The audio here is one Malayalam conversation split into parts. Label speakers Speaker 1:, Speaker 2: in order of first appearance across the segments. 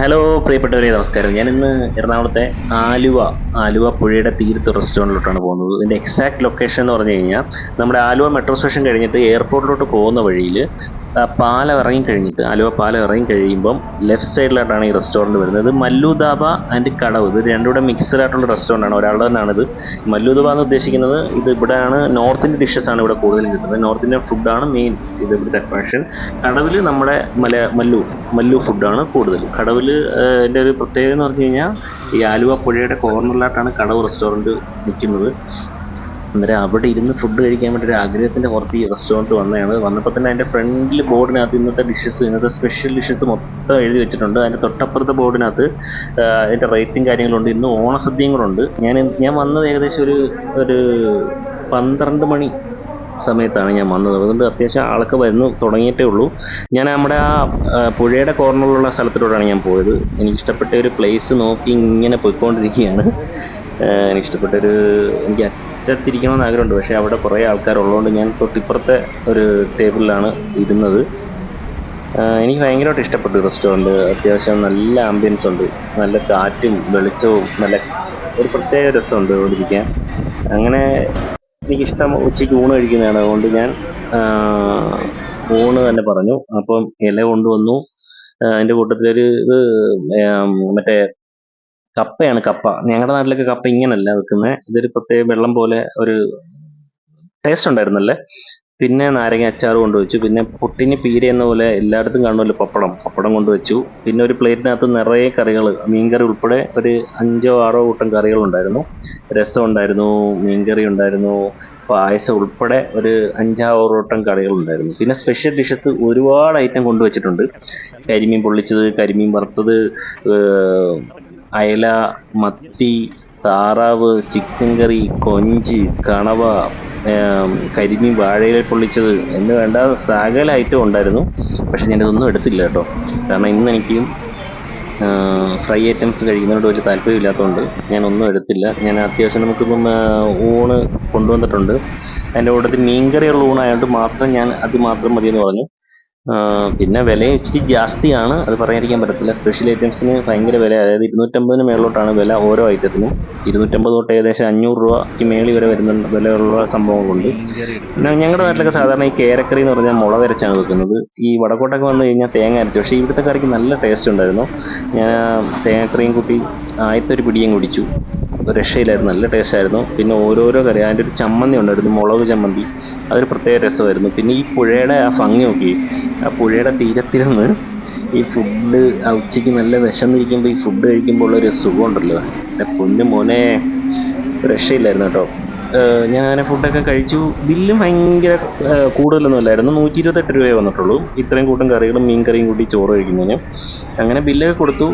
Speaker 1: ഹലോ പ്രിയപ്പെട്ടവരെ, നമസ്കാരം. ഞാൻ ഇന്ന് എറണാകുളത്തെ ആലുവ ആലുവ പുഴയുടെ തീരത്ത് റെസ്റ്റോറൻറ്റിലോട്ടാണ് പോകുന്നത്. ഇതിൻ്റെ എക്സാക്ട് ലൊക്കേഷൻ എന്ന് പറഞ്ഞു കഴിഞ്ഞാൽ നമ്മുടെ ആലുവ മെട്രോ സ്റ്റേഷൻ കഴിഞ്ഞിട്ട് എയർപോർട്ടിലോട്ട് പോകുന്ന വഴിയിൽ പാലം ഇറങ്ങിക്കഴിഞ്ഞിട്ട് ആലുവ പാലം ഇറങ്ങിക്കഴിയുമ്പം ലെഫ്റ്റ് സൈഡിലായിട്ടാണ് ഈ റെസ്റ്റോറൻറ്റ് വരുന്നത്. ഇത് മല്ലു ധാബ ആൻഡ് കടവ്, ഇത് രണ്ടും കൂടെ മിക്സഡ് ആയിട്ടുള്ള റെസ്റ്റോറൻ്റ് ആണ്. ഒരാളുടെ തന്നെയാണിത്. മല്ലു ധാബ എന്ന് ഉദ്ദേശിക്കുന്നത് ഇത് ഇവിടെയാണ് നോർത്ത് ഇന്ത്യൻ ഡിഷസ് ആണ് ഇവിടെ കൂടുതലും കിട്ടുന്നത്. നോർത്ത് ഇന്ത്യൻ ഫുഡാണ് മെയിൻ ഇത് ഇവിടുത്തെ അട്രാക്ഷൻ. കടവിൽ നമ്മുടെ മല്ലു മല്ലു ഫുഡാണ് കൂടുതൽ. കടവിൽ എൻ്റെ ഒരു പ്രത്യേകത എന്ന് പറഞ്ഞു കഴിഞ്ഞാൽ ഈ ആലുവ പുഴയുടെ കോർണറിലായിട്ടാണ് കടവ് റെസ്റ്റോറൻറ്റ് നിൽക്കുന്നത്. അന്നേരം അവിടെ ഇരുന്ന് ഫുഡ് കഴിക്കാൻ വേണ്ടി ഒരു ആഗ്രഹത്തിൻ്റെ പുറത്ത് ഈ റെസ്റ്റോറൻറ്റ് വന്നതാണ്. വന്നപ്പോൾ തന്നെ അതിൻ്റെ ഫ്രണ്ടിൽ ബോർഡിനകത്ത് ഇന്നത്തെ സ്പെഷ്യൽ ഡിഷസ് മൊത്തം എഴുതി വെച്ചിട്ടുണ്ട്. അതിൻ്റെ തൊട്ടപ്പുറത്തെ ബോർഡിനകത്ത് അതിൻ്റെ റേറ്റും കാര്യങ്ങളുണ്ട്. ഇന്ന് ഓണസദ്യയും കൂടെ ഉണ്ട്. ഞാൻ വന്നത് ഏകദേശം ഒരു 12 മണി സമയത്താണ് ഞാൻ വന്നത്. അതുകൊണ്ട് അത്യാവശ്യം ആളൊക്കെ വരുന്നു തുടങ്ങിയിട്ടേ ഉള്ളൂ. ഞാൻ നമ്മുടെ പുഴയുടെ കോർണറിലുള്ള സ്ഥലത്തിലൂടെയാണ് ഞാൻ പോയത്. എനിക്കിഷ്ടപ്പെട്ട ഒരു പ്ലേസ് നോക്കി ഇങ്ങനെ പോയിക്കൊണ്ടിരിക്കുകയാണ്. എനിക്ക് അറ്റത്തിരിക്കണമെന്ന് ആഗ്രഹമുണ്ട്. പക്ഷേ അവിടെ കുറേ ആൾക്കാരുള്ളതുകൊണ്ട് ഞാൻ തൊട്ടിപ്പുറത്തെ ഒരു ടേബിളിലാണ് ഇരുന്നത്. എനിക്ക് ഭയങ്കരമായിട്ട് ഇഷ്ടപ്പെട്ടു റെസ്റ്റോറൻറ്റ്. അത്യാവശ്യം നല്ല ആംബിയൻസ് ഉണ്ട്, നല്ല കാറ്റും വെളിച്ചവും, നല്ല ഒരു പ്രത്യേക രസമുണ്ട് ഇവിടെ ഇരിക്കാൻ. അങ്ങനെ എനിക്കിഷ്ടം ഉച്ചയ്ക്ക് ഊണ് കഴിക്കുന്നതാണ്. അതുകൊണ്ട് ഞാൻ ഊണ് തന്നെ പറഞ്ഞു. അപ്പം ഇല കൊണ്ടുവന്നു. അതിൻ്റെ കൂട്ടത്തിലൊരു ഇത് മറ്റേ കപ്പയാണ്. കപ്പ ഞങ്ങളുടെ നാട്ടിലൊക്കെ കപ്പ ഇങ്ങനല്ല വെക്കുന്നത്. ഇതൊരു പ്രത്യേക വെള്ളം പോലെ ഒരു ടേസ്റ്റ് ഉണ്ടായിരുന്നല്ലേ. പിന്നെ നാരങ്ങ അച്ചാർ കൊണ്ടുവച്ചു. പിന്നെ പുട്ടിന് പീര എന്ന പോലെ എല്ലായിടത്തും കാണുമല്ലോ പപ്പടം കൊണ്ടുവച്ചു. പിന്നെ ഒരു പ്ലേറ്റിനകത്ത് നിറയെ കറികൾ, മീൻകറി ഉൾപ്പെടെ ഒരു 5-6 കൂട്ടം കറികളുണ്ടായിരുന്നു. രസം ഉണ്ടായിരുന്നു, മീൻകറി ഉണ്ടായിരുന്നു, പായസം ഉൾപ്പെടെ ഒരു 5-6 കൂട്ടം കറികളുണ്ടായിരുന്നു. പിന്നെ സ്പെഷ്യൽ ഡിഷസ് ഒരുപാട് ഐറ്റം കൊണ്ടുവച്ചിട്ടുണ്ട്. കരിമീൻ പൊള്ളിച്ചത്, കരിമീൻ വറുത്തത്, അയല, മത്തി, താറാവ്, ചിക്കൻ കറി, കൊഞ്ച്, കണവ, കരിമീൻ വാഴയില പൊള്ളിച്ചത് എന്ന് വേണ്ട സകല ഐറ്റം ഉണ്ടായിരുന്നു. പക്ഷെ ഞാനിതൊന്നും എടുത്തില്ല കേട്ടോ. കാരണം ഇന്ന് എനിക്ക് ഫ്രൈ ഐറ്റംസ് കഴിക്കുന്നതിനോട് വലിയ താല്പര്യമില്ലാത്തതുകൊണ്ട് ഞാനൊന്നും എടുത്തില്ല. ഞാൻ അത്യാവശ്യം നമുക്കിപ്പം ഊണ് കൊണ്ടുവന്നിട്ടുണ്ട്. അതിൻ്റെ കൂട്ടത്തിൽ മീൻകറിയുള്ള ഊണായതുകൊണ്ട് മാത്രം ഞാൻ അത് മാത്രം മതിയെന്ന് പറഞ്ഞു. പിന്നെ വിലയും ഇച്ചിരി ജാസ്തിയാണ്, അത് പറയാതിരിക്കാൻ പറ്റത്തില്ല. സ്പെഷ്യൽ ഐറ്റംസിന് ഭയങ്കര വില. അതായത് 250 മേളിലോട്ടാണ് വില ഓരോ ഐറ്റത്തിനും. 250 തൊട്ട് ഏകദേശം 500 രൂപയ്ക്ക് മേളിൽ വരെ വരുന്ന വിലയുള്ള സംഭവങ്ങളുണ്ട്. പിന്നെ ഞങ്ങളുടെ നാട്ടിലൊക്കെ സാധാരണ ഈ കേരക്കറി എന്ന് പറഞ്ഞാൽ മുളകരച്ചാണ് വെക്കുന്നത്. ഈ വടക്കോട്ടൊക്കെ വന്നു കഴിഞ്ഞാൽ തേങ്ങ അരച്ചു. പക്ഷേ ഇവിടുത്തെ കറിക്ക് നല്ല ടേസ്റ്റ് ഉണ്ടായിരുന്നു. ഞാൻ തേങ്ങക്കറിയും കൂട്ടി ആദ്യത്തെ ഒരു പിടിയും കുടിച്ചു. രക്ഷയില്ലായിരുന്നു, നല്ല ടേസ്റ്റായിരുന്നു. പിന്നെ ഓരോരോ കറി, അതിൻ്റെ ഒരു ചമ്മന്തി ഉണ്ടായിരുന്നു, മുളക് ചമ്മന്തി, അതൊരു പ്രത്യേക രസമായിരുന്നു. പിന്നെ ഈ പുഴയുടെ ആ ഭംഗി നോക്കി, ആ പുഴയുടെ തീരത്തിരുന്ന് ഈ ഫുഡ് ഉച്ചയ്ക്ക് നല്ല വിശന്നിരിക്കുമ്പോൾ ഈ ഫുഡ് കഴിക്കുമ്പോൾ ഉള്ളൊരു സുഖമുണ്ടല്ലോ, എൻ്റെ പൊന്നു മോനെ, രക്ഷയില്ലായിരുന്നു കേട്ടോ. ഞാൻ അങ്ങനെ ഫുഡൊക്കെ കഴിച്ചു. ബില്ലും ഭയങ്കര കൂടുതലൊന്നും അല്ലായിരുന്നു. 128 രൂപയെ വന്നിട്ടുള്ളൂ ഇത്രയും കൂട്ടം കറികളും മീൻ കറിയും കൂട്ടി ചോറ് കഴിക്കുന്നതിന്. അങ്ങനെ ബില്ലൊക്കെ കൊടുത്തു.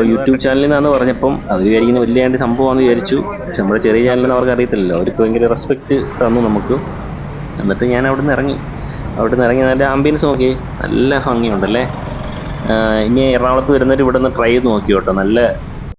Speaker 1: യൂട്യൂബ് ചാനലിൽ നിന്നാന്ന് പറഞ്ഞപ്പം അത് വിചാരിക്കുന്ന വലിയ സംഭവമാണെന്ന് വിചാരിച്ചു. പക്ഷെ നമ്മുടെ ചെറിയ ചാനലെന്ന് അവർക്ക് അറിയത്തില്ലല്ലോ. അവർക്ക് ഭയങ്കര റെസ്പെക്റ്റ് തന്നു നമുക്ക്. എന്നിട്ട് ഞാൻ അവിടെ നിന്ന് ഇറങ്ങി നല്ല ആംബിയൻസ് നോക്കി, നല്ല ഭംഗിയുണ്ടല്ലേ. ഇനി എറണാകുളത്ത് വരുന്നവർ ഇവിടെ നിന്ന് ട്രൈ ചെയ്ത് നോക്കി കേട്ടോ. നല്ല